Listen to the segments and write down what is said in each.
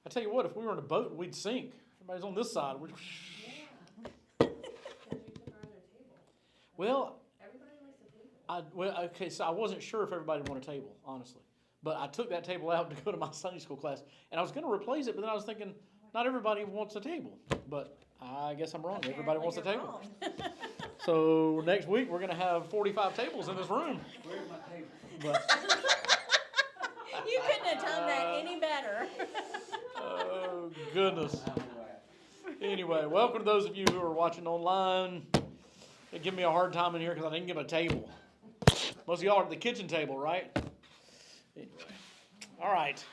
I tell you what, if we were in a boat, we'd sink. Everybody's on this side. Well, okay, so I wasn't sure if everybody wanted a table, honestly. But I took that table out to go to my Sunday school class, and I was going to replace it, but then I was thinking, not everybody wants a table. But I guess I'm wrong. Everybody wants a table. So next week we're going to have 45 tables in this room. Where's my table? But, You couldn't have done that any better. oh, goodness. Anyway, welcome to those of you who are watching online. They give me a hard time in here because I didn't get a table. Most of y'all are at the kitchen table, right? Anyway, all right.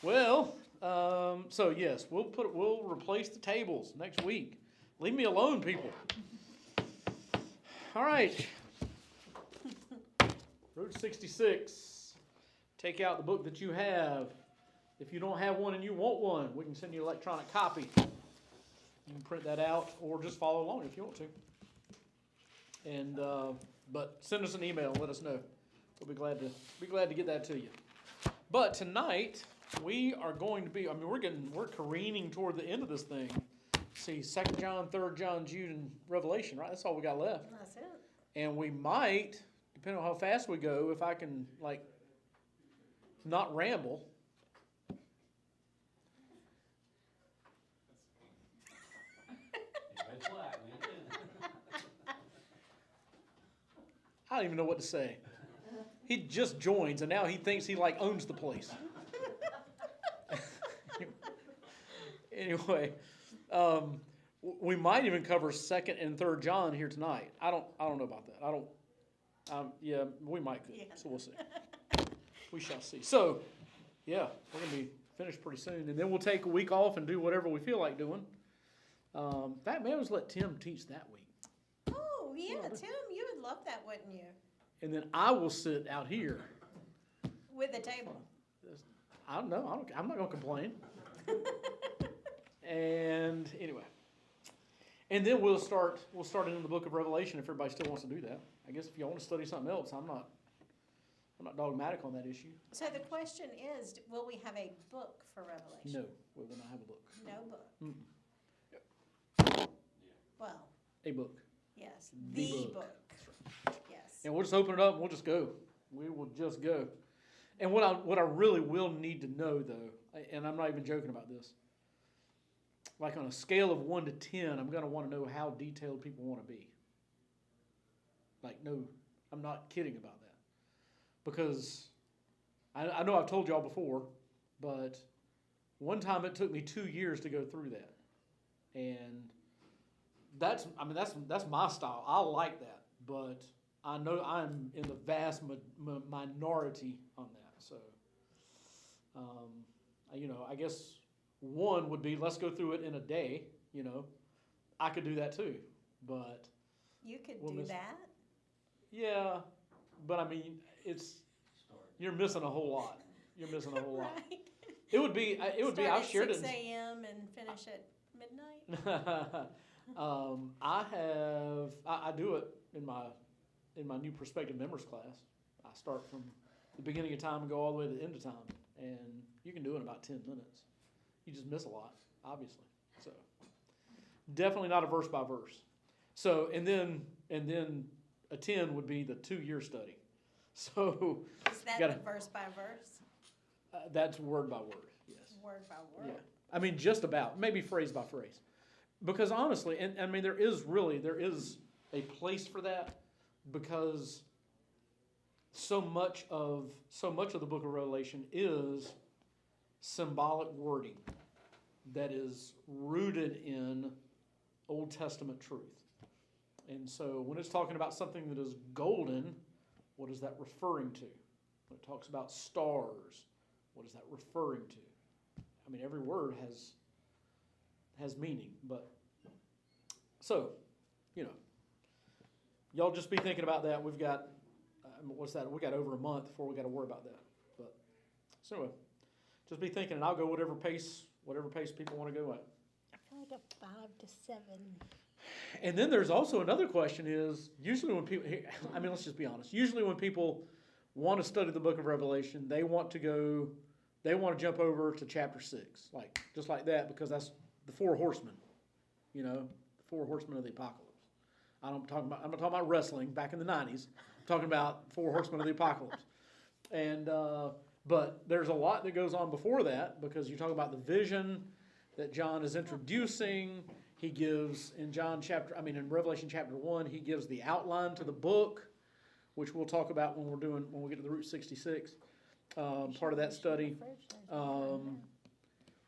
Well, so yes, we'll replace the tables next week. Leave me alone, people. All right. Route 66. Take out the book that you have. If you don't have one and you want one, we can send you an electronic copy. You can print that out or just follow along if you want to. And but send us an email and let us know. We'll be glad to get that to you. But tonight we are going to be. I mean, we're careening toward the end of this thing. See, 2 John, 3 John, Jude, and Revelation. Right, that's all we got left. That's it. And we might, depending on how fast we go, if I can not ramble. I don't even know what to say. He just joins, and now he thinks he owns the place. Anyway, we might even cover 2nd and 3rd John here tonight. I don't know about that. Yeah, we might could. Yeah. So we'll see. We shall see. So, yeah, we're gonna be finished pretty soon, and then we'll take a week off and do whatever we feel like doing. In fact, maybe let's let Tim teach that week. Oh, yeah, Tim, you would love that, wouldn't you? And then I will sit out here. With a table. I don't know. I'm not going to complain. And anyway. And then we'll start in the book of Revelation if everybody still wants to do that. I guess if y'all want to study something else, I'm not dogmatic on that issue. So the question is, will we have a book for Revelation? No, we will not have a book. No book. Mm-mm. Well, A book. yes, The the book. book. That's Yes. And we'll just open it up and we'll just go. We will just go. And what I really will need to know, though, and I'm not even joking about this, like on a scale of 1 to 10, I'm going to want to know how detailed people want to be. No, I'm not kidding about that. Because I know I've told y'all before, but one time it took me 2 years to go through that. And that's my style. I like that. But I know I'm in the vast minority on that. So, I guess one would be let's go through it in a day. I could do that too, but You could do that? yeah, but I mean you're missing a whole lot. You're missing a whole lot. Right. It would be. I've shared it. 6 a.m. and finish at midnight? I do it in my new prospective members class. I start from the beginning of time and go all the way to the end of time, and you can do it in about 10 minutes. You just miss a lot, obviously. So definitely not a verse by verse. So and then a 10 would be the 2-year study. So Is that gotta- the verse by verse? that's word by word. Yes. Word by word? Yeah. I mean, just about, maybe phrase by phrase. Because honestly, and I mean, there is a place for that, because so much of the book of Revelation is symbolic wording that is rooted in Old Testament truth. And so when it's talking about something that is golden, what is that referring to? When it talks about stars, what is that referring to? I mean, every word has meaning, but so, y'all just be thinking about that. We've got, what's that? We got over a month before we got to worry about that. But so anyway, just be thinking, and I'll go whatever pace people want to go at. I feel like a 5 to 7. And then there's also another question is, usually when people, I mean, let's just be honest. Usually when people want to study the book of Revelation, they want to go they want to jump over to chapter 6, like just like that, because that's the four horsemen, the four horsemen of the apocalypse. I'm not talking about wrestling back in the 90s. I'm talking about four horsemen of the apocalypse. And but there's a lot that goes on before that, because you talk about the vision that John is introducing. He gives in Revelation chapter 1, he gives the outline to the book, which we'll talk about when we get to the Route 66 part of that study.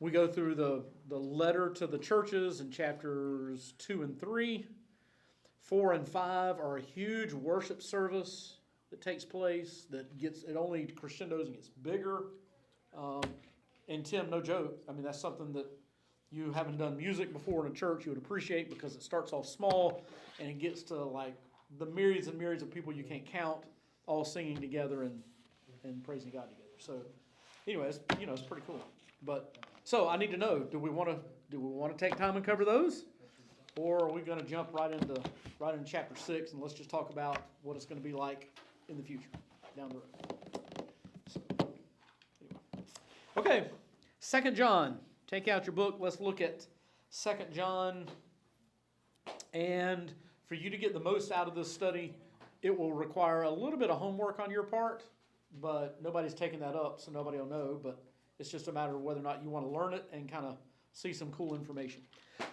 We go through the letter to the churches in chapters 2 and 3. 4 and 5 are a huge worship service that takes place it only crescendos and gets bigger. And Tim, no joke, that's something that you haven't done music before in a church, you would appreciate, because it starts off small and it gets to like the myriads and myriads of people you can't count, all singing together and praising God together. So anyways, it's pretty cool. But so I need to know, do we want to take time and cover those? Or are we going to jump right into chapter 6 and let's just talk about what it's going to be like in the future, down the road? So, anyway. Okay, 2 John. Take out your book. Let's look at 2 John. And for you to get the most out of this study, it will require a little bit of homework on your part, but nobody's taking that up, so nobody will know. But it's just a matter of whether or not you want to learn it and kind of see some cool information.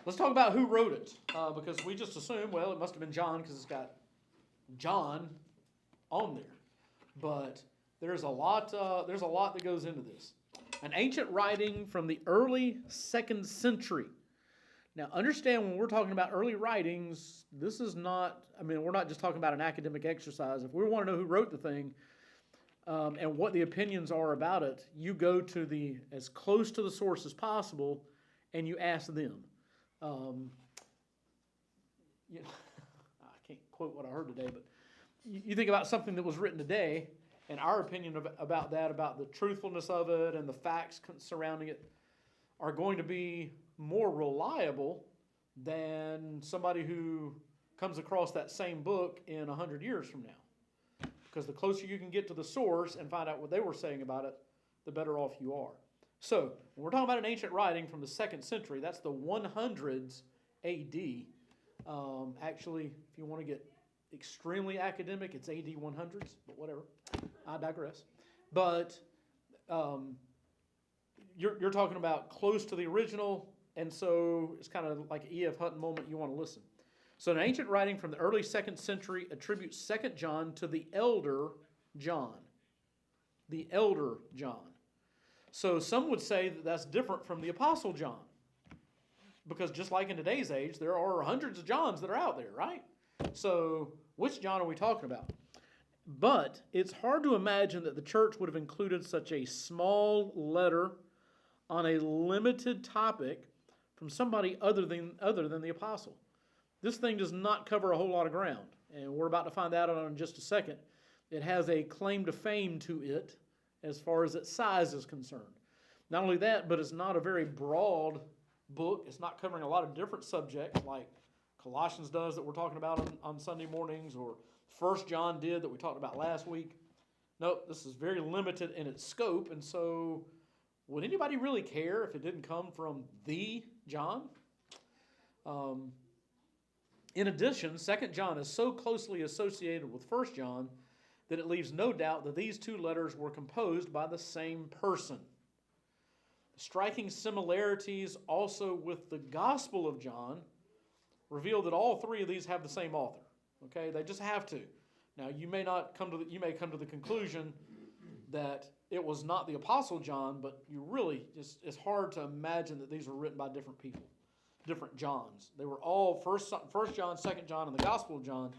Let's talk about who wrote it, because we just assume, well, it must have been John because it's got John on there. But there's a lot that goes into this. An ancient writing from the early 2nd century. Now, understand when we're talking about early writings, this is not, we're not just talking about an academic exercise. If we want to know who wrote the thing and what the opinions are about it, you go to as close to the source as possible and you ask them. I can't quote what I heard today, but you think about something that was written today, and our opinion about the truthfulness of it and the facts surrounding it are going to be more reliable than somebody who comes across that same book in 100 years from now. Because the closer you can get to the source and find out what they were saying about it, the better off you are. So, when we're talking about an ancient writing from the 2nd century, that's the 100s AD. Actually, if you want to get extremely academic, it's AD 100s, but whatever. I digress. But you're talking about close to the original, and so it's kind of like an E.F. Hutton moment. You want to listen. So an ancient writing from the early 2nd century attributes 2 John to the elder John. The elder John. So some would say that that's different from the Apostle John. Because just like in today's age, there are hundreds of Johns that are out there, right? So which John are we talking about? But it's hard to imagine that the church would have included such a small letter on a limited topic from somebody other than the apostle. This thing does not cover a whole lot of ground, and we're about to find out on it in just a second. It has a claim to fame to it as far as its size is concerned. Not only that, but it's not a very broad book. It's not covering a lot of different subjects like Colossians does that we're talking about on Sunday mornings, or 1 John did that we talked about last week. Nope, this is very limited in its scope, and so would anybody really care if it didn't come from the John? In addition, 2 John is so closely associated with 1 John that it leaves no doubt that these two letters were composed by the same person. Striking similarities also with the Gospel of John reveal that all three of these have the same author. Okay, they just have to. Now, you may come to the conclusion that it was not the Apostle John, but it's hard to imagine that these were written by different people, different Johns. They were all First John, 2 John, and the Gospel of John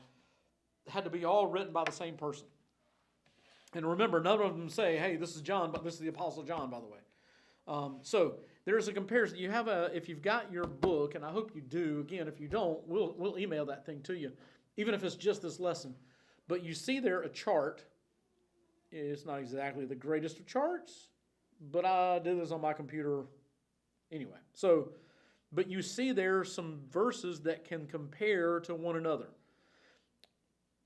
had to be all written by the same person. And remember, none of them say, "Hey, this is John, but this is the Apostle John," by the way. So there's a comparison. If you've got your book, and I hope you do. Again, if you don't, we'll email that thing to you, even if it's just this lesson. But you see there a chart. It's not exactly the greatest of charts, but I did this on my computer anyway. So, but you see there some verses that can compare to one another.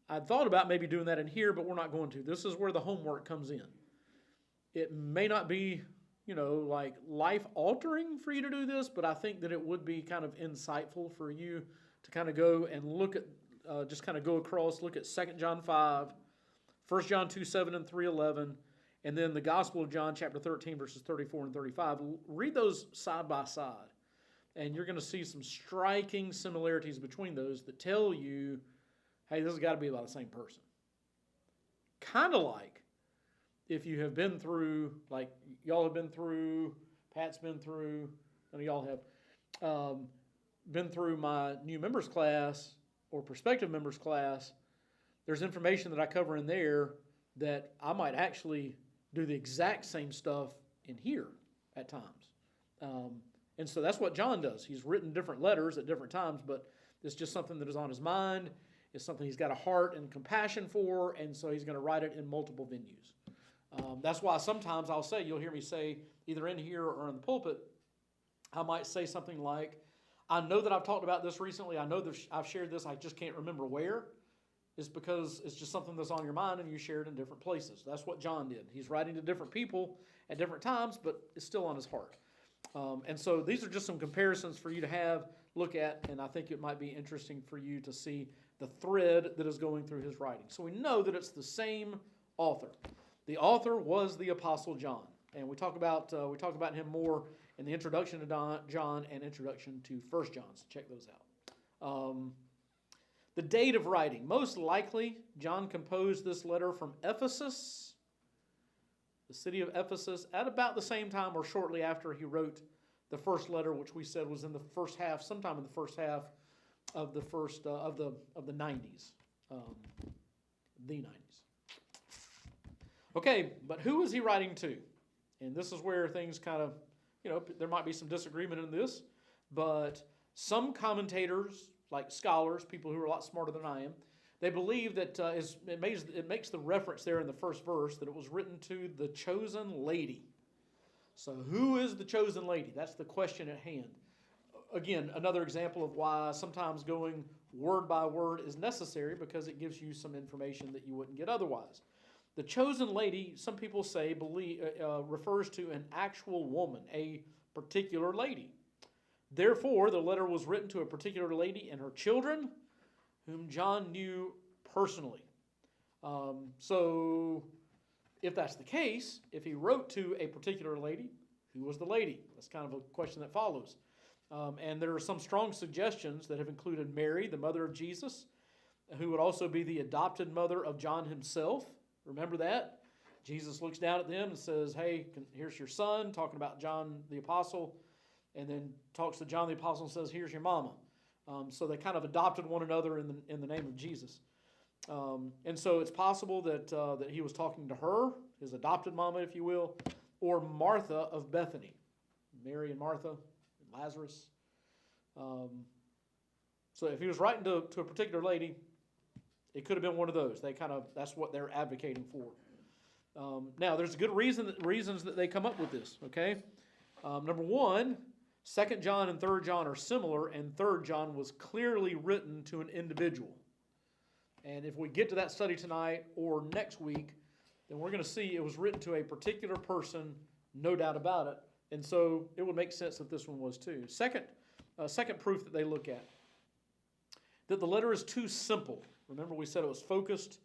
I thought about maybe doing that in here, but we're not going to. This is where the homework comes in. It may not be like life altering for you to do this, but I think that it would be kind of insightful for you to kind of go and look at, just kind of go across, look at 2 John 5, 1 John 2, 7 and 3, 11, and then the Gospel of John chapter 13, verses 34 and 35. Read those side by side, and you're going to see some striking similarities between those that tell you, hey, this has got to be about the same person. Kind of like if you have been through, like y'all have been through, Pat's been through, none of y'all have, been through my new members class or prospective members class, there's information that I cover in there that I might actually do the exact same stuff in here at times. And so that's what John does. He's written different letters at different times, but it's just something that is on his mind. It's something he's got a heart and compassion for, and so he's going to write it in multiple venues. That's why sometimes I'll say, you'll hear me say, either in here or in the pulpit, I might say something like, I know that I've talked about this recently. I know that I've shared this. I just can't remember where. It's because it's just something that's on your mind and you share it in different places. That's what John did. He's writing to different people at different times, but it's still on his heart. And so these are just some comparisons for you to look at, and I think it might be interesting for you to see the thread that is going through his writing. So we know that it's the same author. The author was the Apostle John, and we talk about him more in the introduction to John and introduction to 1 John. So check those out. The date of writing. Most likely, John composed this letter from Ephesus, the city of Ephesus, at about the same time or shortly after he wrote the first letter, which we said was in the first half, sometime in the first half of the first of the 90s, the 90s. Okay, but who is he writing to? And this is where things kind of, there might be some disagreement in this, but some commentators, like scholars, people who are a lot smarter than I am, they believe that it makes the reference there in the first verse that it was written to the chosen lady. So who is the chosen lady? That's the question at hand. Again, another example of why sometimes going word by word is necessary, because it gives you some information that you wouldn't get otherwise. The chosen lady, some people say, refers to an actual woman, a particular lady. Therefore, the letter was written to a particular lady and her children, whom John knew personally. So, if that's the case, if he wrote to a particular lady, who was the lady? That's kind of a question that follows. And there are some strong suggestions that have included Mary, the mother of Jesus, who would also be the adopted mother of John himself. Remember that? Jesus looks down at them and says, hey, here's your son, talking about John the Apostle, and then talks to John the Apostle and says, here's your mama. So they kind of adopted one another in the name of Jesus. And so it's possible that he was talking to her, his adopted mama, if you will, or Martha of Bethany. Mary and Martha, and Lazarus. So if he was writing to a particular lady, it could have been one of those. That's what they're advocating for. Now, there's good reasons that they come up with this, okay? Number one, 2 John and 3 John are similar, and 3 John was clearly written to an individual. And if we get to that study tonight or next week, then we're going to see it was written to a particular person, no doubt about it. And so it would make sense that this one was too. Second proof that they look at, that the letter is too simple. Remember, we said it was focused.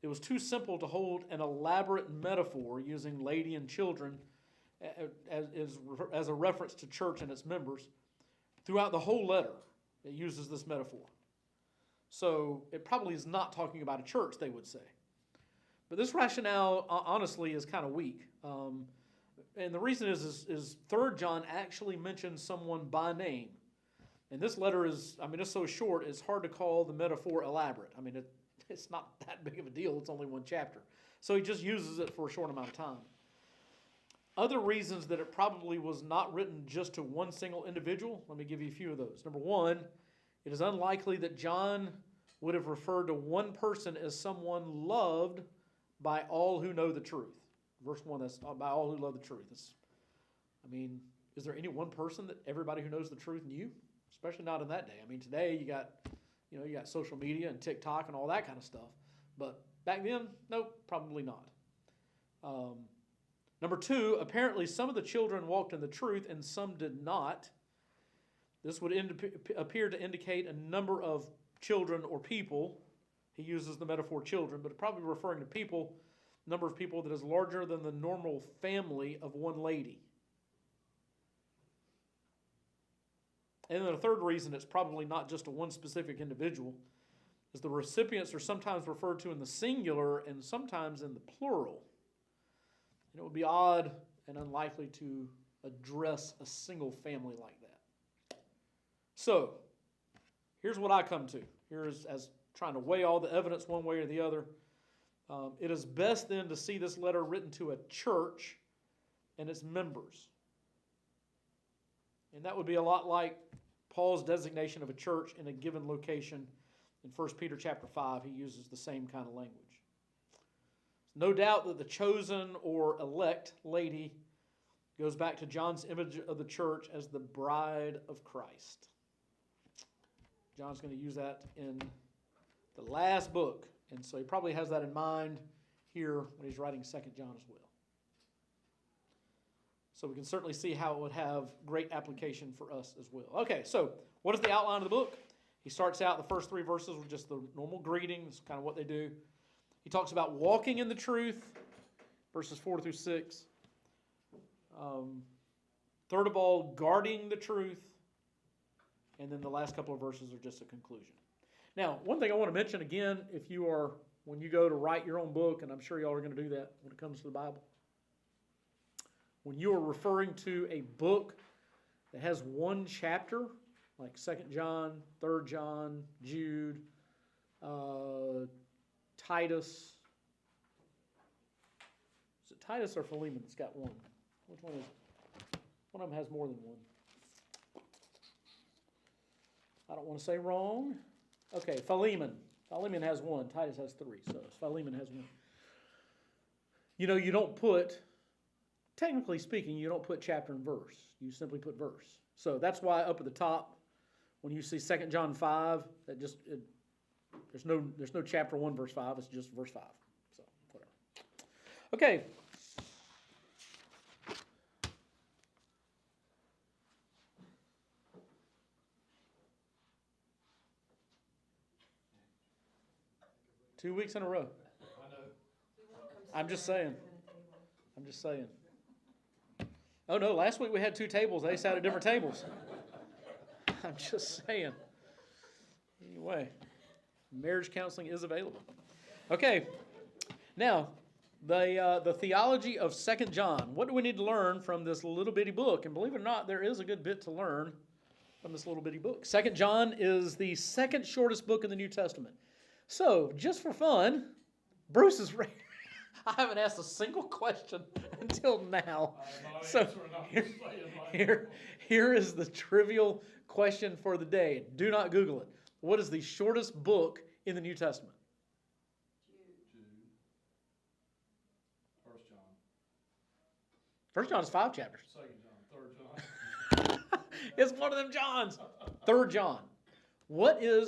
It was too simple to hold an elaborate metaphor using lady and children as a reference to church and its members. Throughout the whole letter, it uses this metaphor. So it probably is not talking about a church, they would say. But this rationale, honestly, is kind of weak. And the reason is 3 John actually mentions someone by name. And this letter it's so short, it's hard to call the metaphor elaborate. It's not that big of a deal. It's only one chapter. So he just uses it for a short amount of time. Other reasons that it probably was not written just to one single individual, let me give you a few of those. Number one, it is unlikely that John would have referred to one person as someone loved by all who know the truth. Verse 1, that's by all who love the truth. Is there any one person that everybody who knows the truth knew? Especially not in that day. Today you got social media and TikTok and all that kind of stuff. But back then, nope, probably not. Number 2, apparently some of the children walked in the truth and some did not. This would appear to indicate a number of children or people. He uses the metaphor children, but probably referring to people, number of people that is larger than the normal family of one lady. And then the third reason it's probably not just a one specific individual is the recipients are sometimes referred to in the singular and sometimes in the plural. And it would be odd and unlikely to address a single family like that. So, here's what I come to. Here's as trying to weigh all the evidence one way or the other. It is best then to see this letter written to a church and its members. And that would be a lot like Paul's designation of a church in a given location. In 1 Peter chapter 5, he uses the same kind of language. No doubt that the chosen or elect lady goes back to John's image of the church as the bride of Christ. John's going to use that in the last book, and so he probably has that in mind here when he's writing 2 John as well. So we can certainly see how it would have great application for us as well. Okay, so what is the outline of the book? He starts out the first 3 verses with just the normal greetings, kind of what they do. He talks about walking in the truth, verses 4 through 6. Third of all, guarding the truth. And then the last couple of verses are just a conclusion. Now, one thing I want to mention again, when you go to write your own book, and I'm sure y'all are going to do that when it comes to the Bible, when you are referring to a book that has one chapter, like 2 John, 3 John, Jude, Titus. Is it Titus or Philemon that's got one? Which one is it? One of them has more than one. I don't want to say wrong. Okay, Philemon. Philemon has one. Titus has 3. So Philemon has one. You know, you don't put, technically speaking, you don't put chapter and verse. You simply put verse. So that's why up at the top, when you see 2 John 5, there's no chapter 1, verse 5. It's just verse 5. So, whatever. Okay. Two weeks in a row. I'm just saying. Oh, no, last week we had 2 tables. They sat at different tables. I'm just saying. Anyway, marriage counseling is available. Okay, now, the theology of 2 John. What do we need to learn from this little bitty book? And believe it or not, there is a good bit to learn from this little bitty book. 2 John is the second shortest book in the New Testament. So, just for fun, Bruce is ready. I haven't asked a single question until now. So here is the trivial question for the day. Do not Google it. What is the shortest book in the New Testament? Jude. 1 John. 1 John is 5 chapters. 2 John. 3 John. It's one of them Johns. 3 John.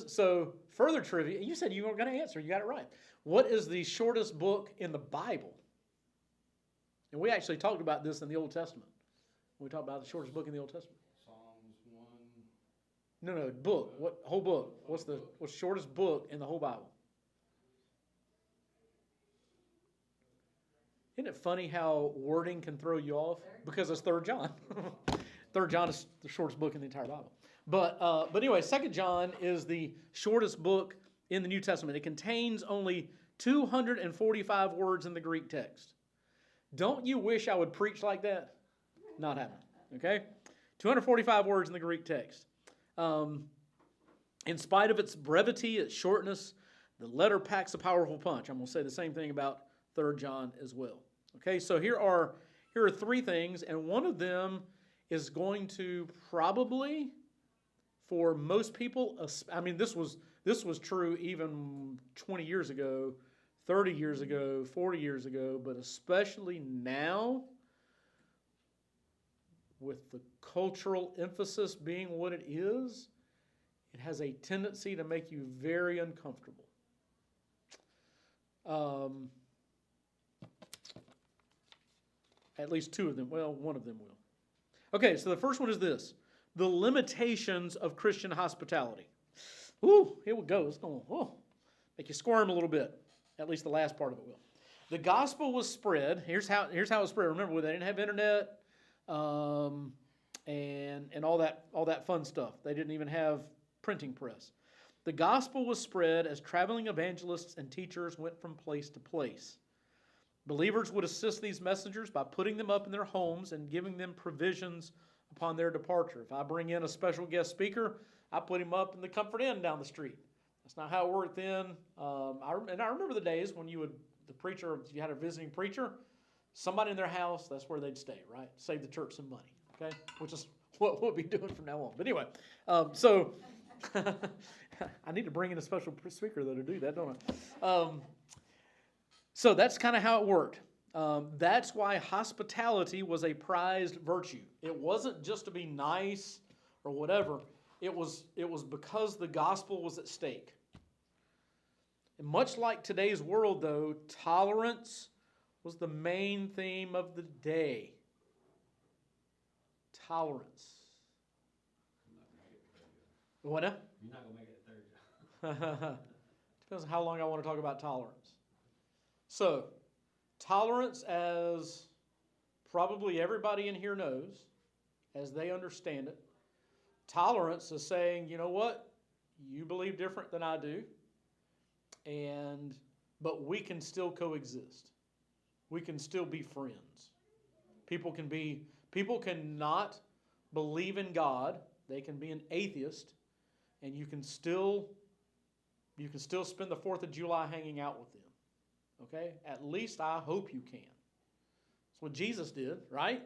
So further trivia, you said you weren't going to answer. You got it right. What is the shortest book in the Bible? And we actually talked about this in the Old Testament. We talked about the shortest book in the Old Testament. Psalms 1. No, book. What whole book? What's the shortest book in the whole Bible? Isn't it funny how wording can throw you off? Because it's 3 John. 3 John is the shortest book in the entire Bible. But anyway, 2 John is the shortest book in the New Testament. It contains only 245 words in the Greek text. Don't you wish I would preach like that? Not happening. Okay? 245 words in the Greek text. In spite of its brevity, its shortness, the letter packs a powerful punch. I'm going to say the same thing about 3 John as well. Okay, so here are 3 things, and one of them is going to probably, for most people, I mean, this was true even 20 years ago, 30 years ago, 40 years ago, but especially now, with the cultural emphasis being what it is, it has a tendency to make you very uncomfortable. At least two of them. Well, one of them will. Okay, so the first one is this: the limitations of Christian hospitality. Ooh, here we go. It's going to make you squirm a little bit. At least the last part of it will. The gospel was spread. Here's how it was spread. Remember, they didn't have internet and all that fun stuff. They didn't even have printing press. The gospel was spread as traveling evangelists and teachers went from place to place. Believers would assist these messengers by putting them up in their homes and giving them provisions upon their departure. If I bring in a special guest speaker, I put him up in the Comfort Inn down the street. That's not how it worked then. I remember the days when if you had a visiting preacher, somebody in their house, that's where they'd stay, right? Save the church some money, okay? Which is what we'll be doing from now on. But anyway, so I need to bring in a special speaker though to do that, don't I? So that's kind of how it worked. That's why hospitality was a prized virtue. It wasn't just to be nice or whatever. It was because the gospel was at stake. And much like today's world, though, tolerance was the main theme of the day. Tolerance. What now? You're not going to make it third. Depends on how long I want to talk about tolerance. So, tolerance, as probably everybody in here knows, as they understand it, tolerance is saying, you know what? You believe different than I do, but we can still coexist. We can still be friends. People cannot believe in God. They can be an atheist, and you can still spend the 4th of July hanging out with them. Okay? At least I hope you can. That's what Jesus did, right?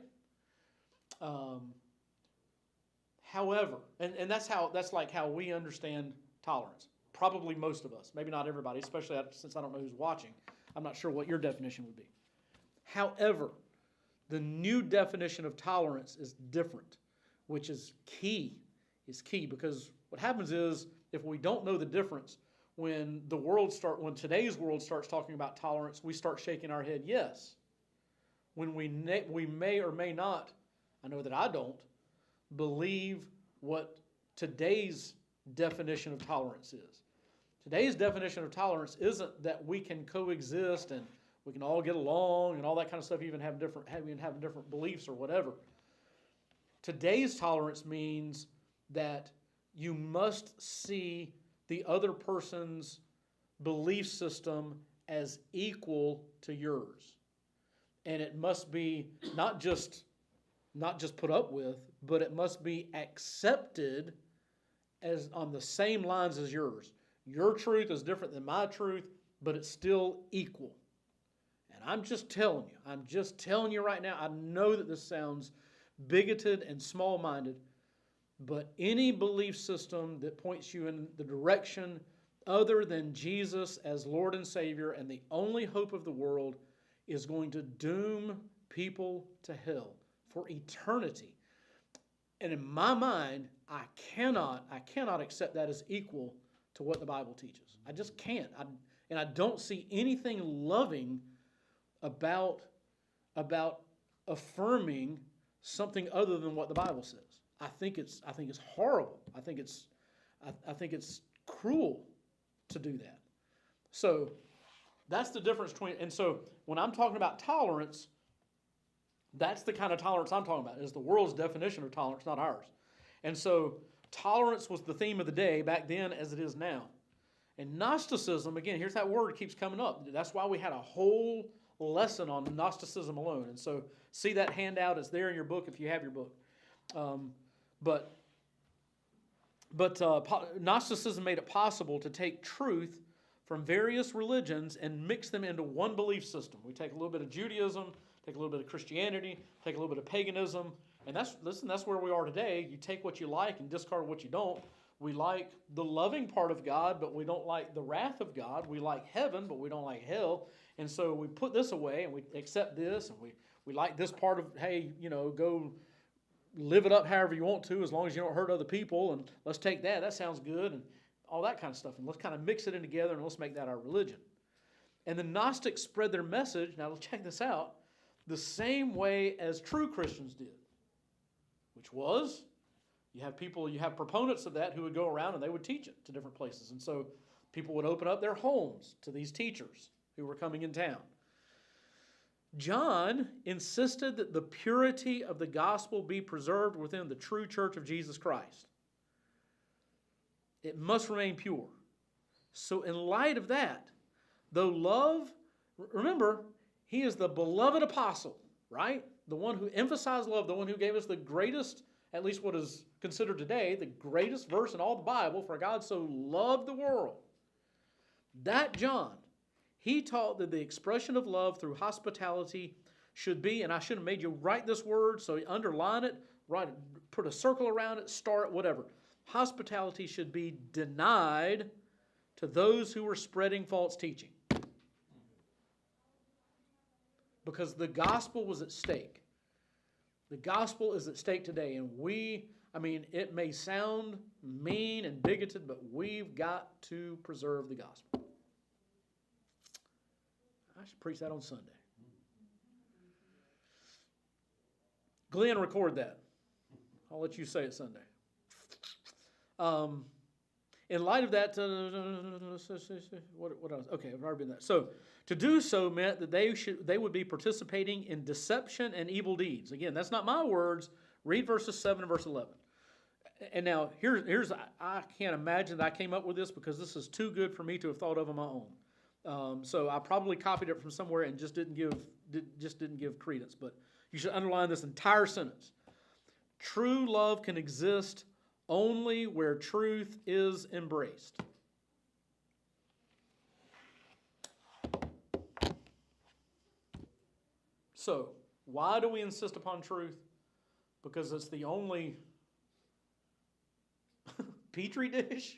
However, and that's like how we understand tolerance. Probably most of us, maybe not everybody, especially since I don't know who's watching. I'm not sure what your definition would be. However, the new definition of tolerance is different, which is key. Because what happens is if we don't know the difference, when today's world starts talking about tolerance, we start shaking our head yes. When we may or may not, I know that I don't, believe what today's definition of tolerance is. Today's definition of tolerance isn't that we can coexist and we can all get along and all that kind of stuff, even have different beliefs or whatever. Today's tolerance means that you must see the other person's belief system as equal to yours. And it must be not just put up with, but it must be accepted as on the same lines as yours. Your truth is different than my truth, but it's still equal. And I'm just telling you right now, I know that this sounds bigoted and small-minded, but any belief system that points you in the direction other than Jesus as Lord and Savior and the only hope of the world is going to doom people to hell for eternity. And in my mind, I cannot accept that as equal to what the Bible teaches. I just can't. And I don't see anything loving about affirming something other than what the Bible says. I think it's horrible. I think it's cruel to do that. So that's the difference between. And so when I'm talking about tolerance, that's the kind of tolerance I'm talking about. Is the world's definition of tolerance, not ours. And so tolerance was the theme of the day back then, as it is now. And Gnosticism, again, here's that word keeps coming up. That's why we had a whole lesson on Gnosticism alone. And so see that handout. It's there in your book if you have your book. But Gnosticism made it possible to take truth from various religions and mix them into one belief system. We take a little bit of Judaism, take a little bit of Christianity, take a little bit of paganism, and that's where we are today. You take what you like and discard what you don't. We like the loving part of God, but we don't like the wrath of God. We like heaven, but we don't like hell. And so we put this away and we accept this, and we like this part of, hey, go live it up however you want to, as long as you don't hurt other people, and let's take that. That sounds good, and all that kind of stuff. And let's kind of mix it in together, and let's make that our religion. And the Gnostics spread their message. Now, check this out. the same way as true Christians did, which was you have proponents of that who would go around and they would teach it to different places. And so people would open up their homes to these teachers who were coming in town. John insisted that the purity of the gospel be preserved within the true church of Jesus Christ. It must remain pure. So in light of that, though love, remember, he is the beloved apostle, right? The one who emphasized love, the one who gave us the greatest, at least what is considered today, the greatest verse in all the Bible, for God so loved the world. That John, he taught that the expression of love through hospitality should be, and I should have made you write this word, so you underline it, write it, put a circle around it, star it, whatever. Hospitality should be denied to those who were spreading false teaching. Because the gospel was at stake. The gospel is at stake today, and it may sound mean and bigoted, but we've got to preserve the gospel. I should preach that on Sunday. Glenn, record that. I'll let you say it Sunday. In light of that, what else? Okay, I've already been there. So, to do so meant that they would be participating in deception and evil deeds. Again, that's not my words. Read verses 7 and verse 11. And now, I can't imagine that I came up with this because this is too good for me to have thought of on my own. So I probably copied it from somewhere and just didn't give credence. But you should underline this entire sentence. True love can exist only where truth is embraced. So, why do we insist upon truth? Because it's the only petri dish.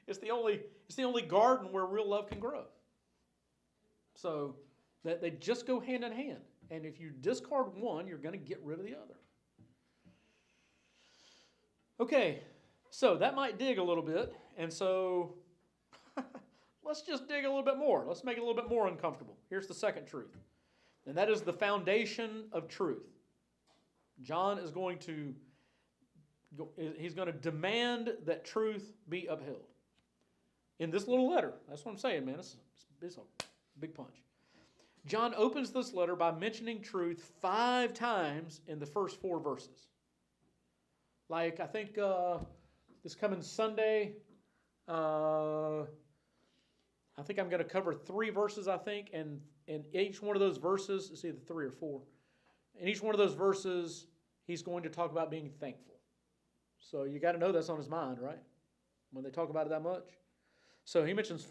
It's the only garden where real love can grow. So that they just go hand in hand. And if you discard one, you're going to get rid of the other. Okay, so that might dig a little bit. And so let's just dig a little bit more. Let's make it a little bit more uncomfortable. Here's the second truth. And that is the foundation of truth. John is going to demand that truth be upheld. In this little letter, that's what I'm saying, man. It's a big punch. John opens this letter by mentioning truth 5 times in the first 4 verses. Like, I think this coming Sunday, I think I'm going to cover 3 verses, I think, and in each one of those verses, it's either 3 or 4. In each one of those verses, he's going to talk about being thankful. So you got to know that's on his mind, right? When they talk about it that much. So he mentions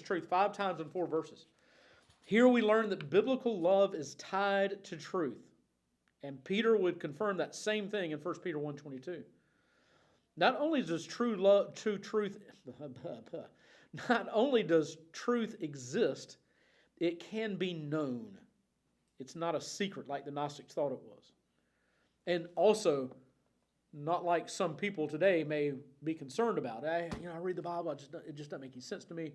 truth 5 times in 4 verses. Here we learn that biblical love is tied to truth. And Peter would confirm that same thing in 1 Peter 1:22. Not only does truth exist, it can be known. It's not a secret like the Gnostics thought it was. And also, not like some people today may be concerned about. I read the Bible, it just doesn't make any sense to me.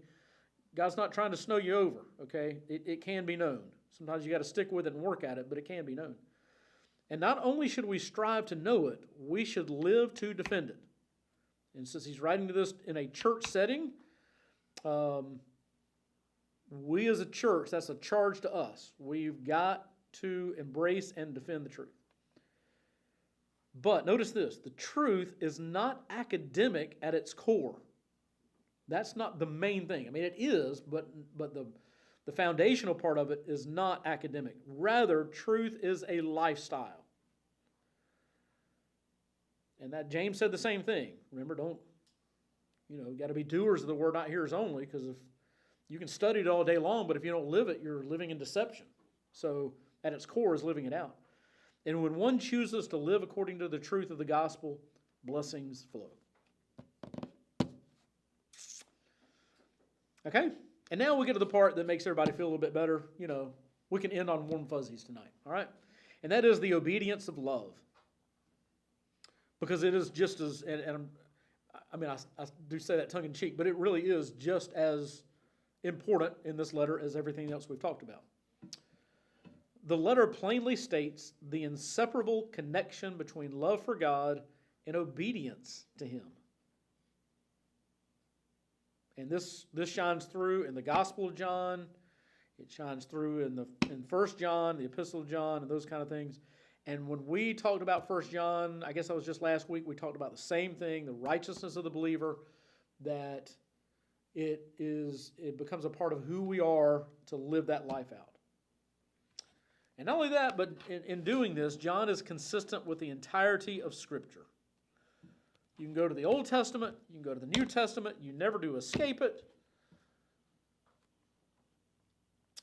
God's not trying to snow you over, okay? It can be known. Sometimes you got to stick with it and work at it, but it can be known. And not only should we strive to know it, we should live to defend it. And since he's writing to this in a church setting, we as a church, that's a charge to us. We've got to embrace and defend the truth. But notice this, the truth is not academic at its core. That's not the main thing. I mean, it is, but the foundational part of it is not academic. Rather, truth is a lifestyle. And that James said the same thing. Remember, got to be doers of the word, not hearers only, because if you can study it all day long, but if you don't live it, you're living in deception. So at its core is living it out. And when one chooses to live according to the truth of the gospel, blessings flow. Okay? And now we get to the part that makes everybody feel a little bit better. We can end on warm fuzzies tonight. All right? And that is the obedience of love. Because it is just as, I do say that tongue in cheek, but it really is just as important in this letter as everything else we've talked about. the letter plainly states the inseparable connection between love for God and obedience to Him. And this shines through in the Gospel of John. It shines through in 1 John, the Epistle of John, and those kind of things. And when we talked about 1 John, I guess that was just last week, we talked about the same thing, the righteousness of the believer, that it becomes a part of who we are to live that life out. And not only that, but in doing this, John is consistent with the entirety of Scripture. You can go to the Old Testament, you can go to the New Testament, you never do escape it.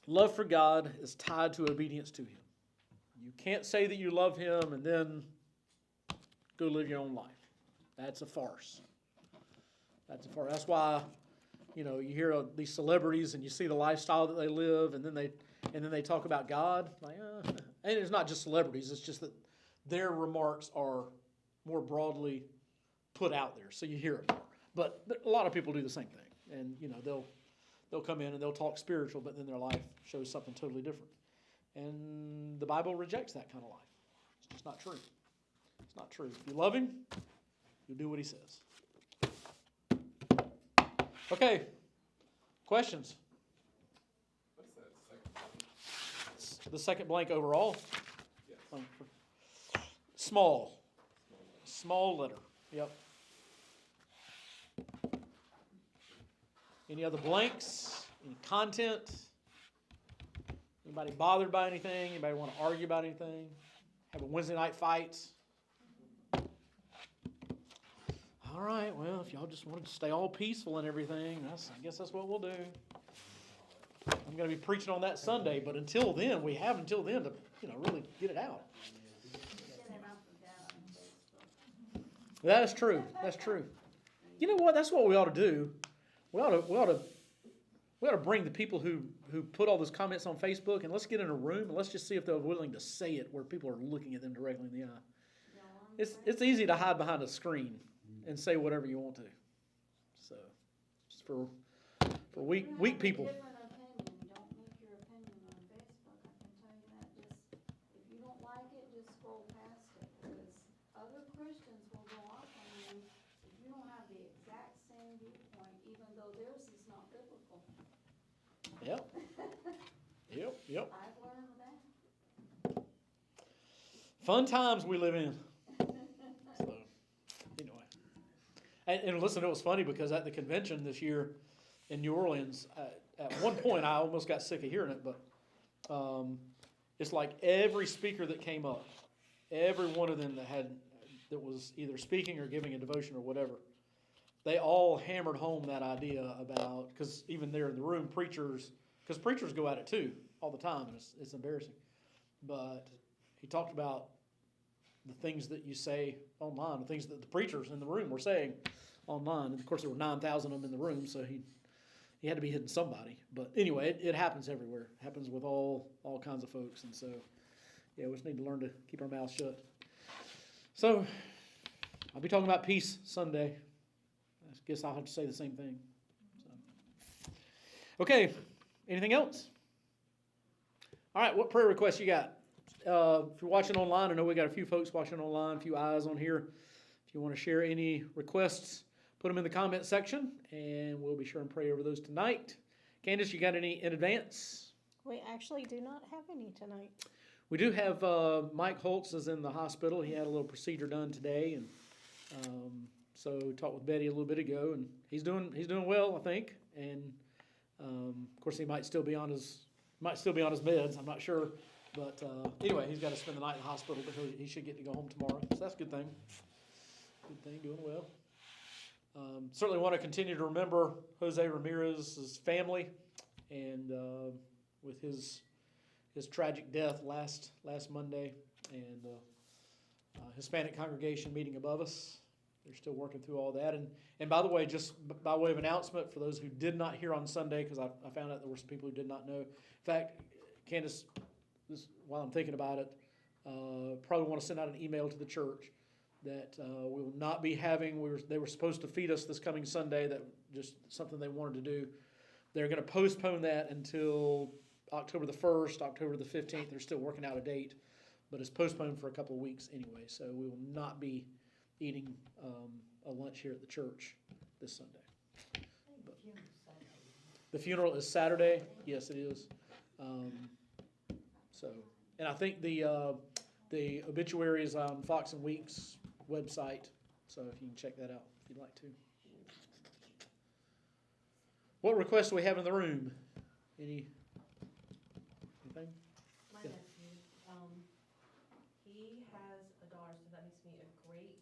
Love for God is tied to obedience to Him. You can't say that you love Him and then go live your own life. That's a farce. That's a farce. That's why, you hear these celebrities and you see the lifestyle that they live, and then they talk about God. And it's not just celebrities. It's just that their remarks are more broadly put out there, so you hear it more. But a lot of people do the same thing, and they'll come in and they'll talk spiritual, but then their life shows something totally different. And the Bible rejects that kind of life. It's just not true. It's not true. If you love Him, you'll do what He says. Okay. Questions? What's that second one? It's the second blank overall. Yes. Small letter. Yep. Any other blanks? Any content? Anybody bothered by anything? Anybody want to argue about anything? Have a Wednesday night fight? All right, well, if y'all just wanted to stay all peaceful and everything, I guess that's what we'll do. I'm going to be preaching on that Sunday, but until then, we have until then to, really get it out. That is true. That's true. You know what? That's what we ought to do. We ought to bring the people who put all those comments on Facebook, and let's get in a room and let's just see if they're willing to say it where people are looking at them directly in the eye. It's easy to hide behind a screen and say whatever you want to. So, just for weak people. Different opinion. Don't make your opinion on Facebook. I can tell you that. Just if you don't like it, just scroll past it, because other Christians will go off on you if you don't have the exact same viewpoint, even though theirs is not biblical. Yep. Yep. I've learned that. Fun times we live in. So, anyway. And listen, it was funny because at the convention this year in New Orleans, at one point I almost got sick of hearing it, but it's like every speaker that came up, every one of them that was either speaking or giving a devotion or whatever, they all hammered home that idea about, because even there in the room, preachers go at it too all the time, and it's embarrassing. But he talked about the things that you say online, the things that the preachers in the room were saying online. And of course, there were 9,000 of them in the room, so he had to be hitting somebody. But anyway, it happens everywhere. It happens with all kinds of folks. And so, yeah, we just need to learn to keep our mouths shut. So, I'll be talking about peace Sunday. I guess I'll have to say the same thing. So. Okay, anything else? All right, what prayer requests you got? If you're watching online, I know we got a few folks watching online, a few eyes on here. If you want to share any requests, put them in the comment section, and we'll be sure and pray over those tonight. Candace, you got any in advance? We actually do not have any tonight. We do have Mike Holtz is in the hospital. He had a little procedure done today, and so talked with Betty a little bit ago, and he's doing well, I think. And of course, he might still be on his meds. I'm not sure. But anyway, he's got to spend the night in the hospital, but he should get to go home tomorrow. So that's a good thing. Good thing, doing well. Certainly want to continue to remember Jose Ramirez's family, and with his tragic death last Monday, and Hispanic congregation meeting above us. They're still working through all that. And by the way, just by way of announcement, for those who did not hear on Sunday, because I found out there were some people who did not know. In fact, Candace, while I'm thinking about it, probably want to send out an email to the church that we will not be having. They were supposed to feed us this coming Sunday. That just something they wanted to do. They're going to postpone that until October the 1st, October the 15th. They're still working out a date, but it's postponed for a couple of weeks anyway. So we will not be eating a lunch here at the church this Sunday. The funeral is Saturday. Yes, it is. And I think the obituary is on Fox and Week's website, so if you can check that out if you'd like to. What requests do we have in the room? Anything? My Yeah. nephew, he has a daughter, so that makes me a great,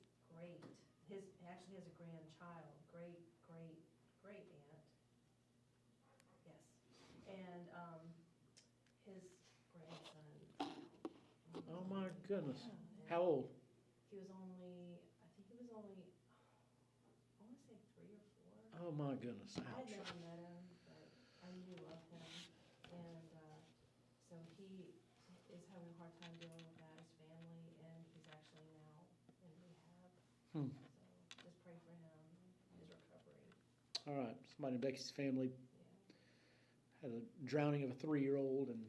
he actually has a grandchild, great aunt. Yes, and, his grandson. Oh my goodness. Yeah, and How old? He was only, I think he was only, I wanna say 3 or 4. Oh my goodness. I had Ouch. never met him, but I knew of him, and, so he is having a hard time dealing with that, his family, and he's actually now in rehab. Hmm. So just pray for him and his recovery, All right. Somebody in Becky's family yeah. had a drowning of a 3-year-old, and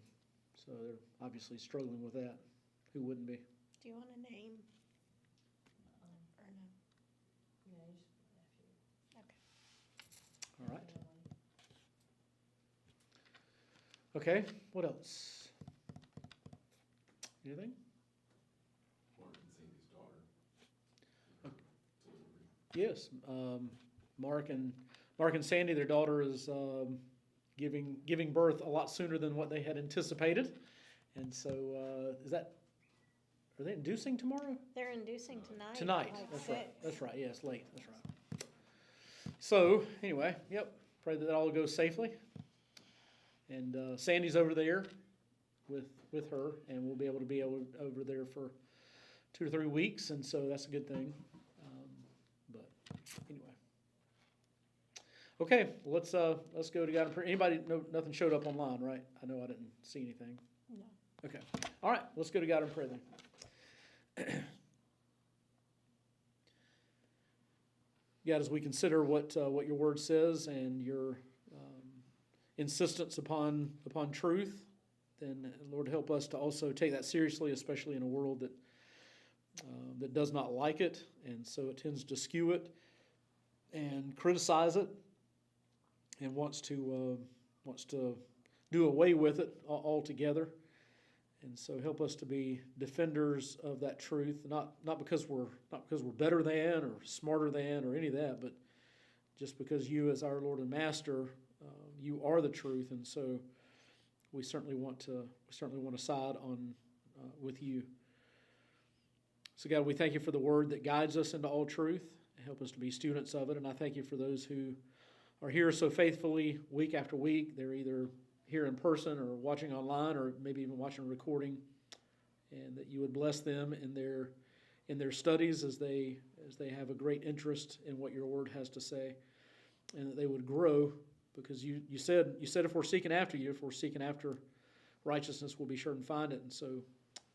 so they're obviously struggling with that. Who wouldn't be? Do you want a name Um, or no? yeah, he's just my nephew. Okay. All right. Family. Okay. What else? Anything? Mark and Sandy's daughter. Okay. Delivery. Yes. Mark and Sandy, their daughter is giving birth a lot sooner than what they had anticipated, and so are they inducing tomorrow? They're inducing tonight. Tonight. like That's right. 6. That's right. Yes, late. That's right. So anyway, yep. Pray that all goes safely. And Sandy's over there with her, and we'll be over there for 2 or 3 weeks, and so that's a good thing. But anyway. Okay, let's go to God in prayer. Anybody? No, nothing showed up online, right? I know I didn't see anything. No. Okay. All right, let's go to God in prayer then. God, as we consider what your word says and your insistence upon truth, then Lord, help us to also take that seriously, especially in a world that does not like it, and so it tends to skew it and criticize it, and wants to do away with it altogether. And so help us to be defenders of that truth, not because we're better than or smarter than or any of that, but just because you, as our Lord and Master, you are the truth, and so we certainly want to side on with you. So God, we thank you for the word that guides us into all truth. Help us to be students of it, and I thank you for those who are here so faithfully week after week. They're either here in person or watching online or maybe even watching a recording, and that you would bless them in their studies as they have a great interest in what your word has to say, and that they would grow, because you said if we're seeking after you, if we're seeking after righteousness, we'll be sure and find it. And so,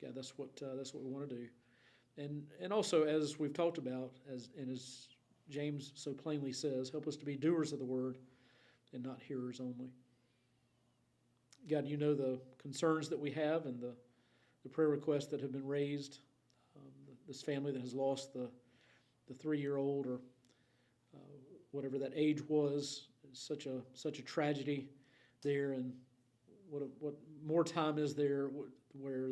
God, that's what we want to do. And also, as we've talked about, as James so plainly says, help us to be doers of the word and not hearers only. God, you know the concerns that we have and the prayer requests that have been raised. This family that has lost the 3-year-old or whatever that age was, such a tragedy there, and what more time is there where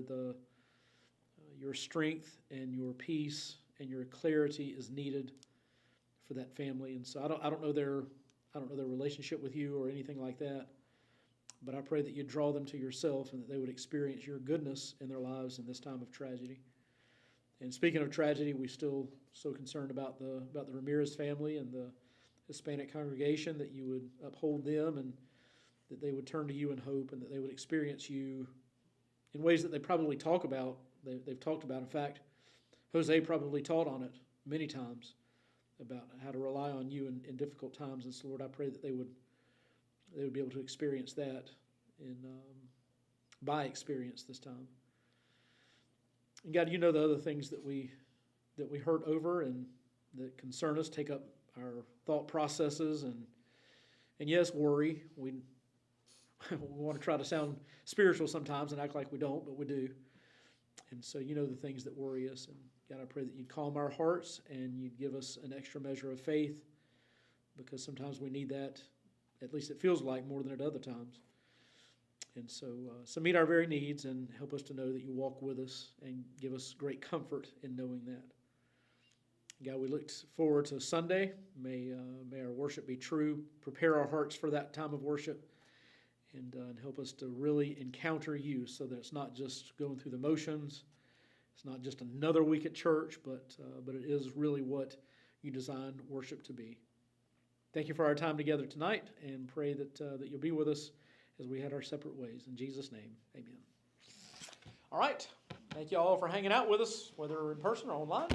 your strength and your peace and your clarity is needed for that family. And so I don't know their relationship with you or anything like that, but I pray that you draw them to yourself and that they would experience your goodness in their lives in this time of tragedy. And speaking of tragedy, we're still so concerned about the Ramirez family and the Hispanic congregation, that you would uphold them and that they would turn to you in hope, and that they would experience you in ways that they probably talk about. They've talked about. In fact, Jose probably taught on it many times about how to rely on you in difficult times. And so, Lord, I pray that they would be able to experience that by experience this time. And God, you know the other things that we hurt over and that concern us, take up our thought processes, and yes, worry. we want to try to sound spiritual sometimes and act like we don't, but we do. And so you know the things that worry us. And God, I pray that you'd calm our hearts and you'd give us an extra measure of faith, because sometimes we need that, at least it feels like, more than at other times. And so meet our very needs and help us to know that you walk with us and give us great comfort in knowing that. God, we look forward to Sunday. May our worship be true. Prepare our hearts for that time of worship, and help us to really encounter you, so that it's not just going through the motions. It's not just another week at church, but it is really what you designed worship to be. Thank you for our time together tonight, and pray that you'll be with us as we head our separate ways. In Jesus' name, amen. All right. Thank you all for hanging out with us, whether in person or online.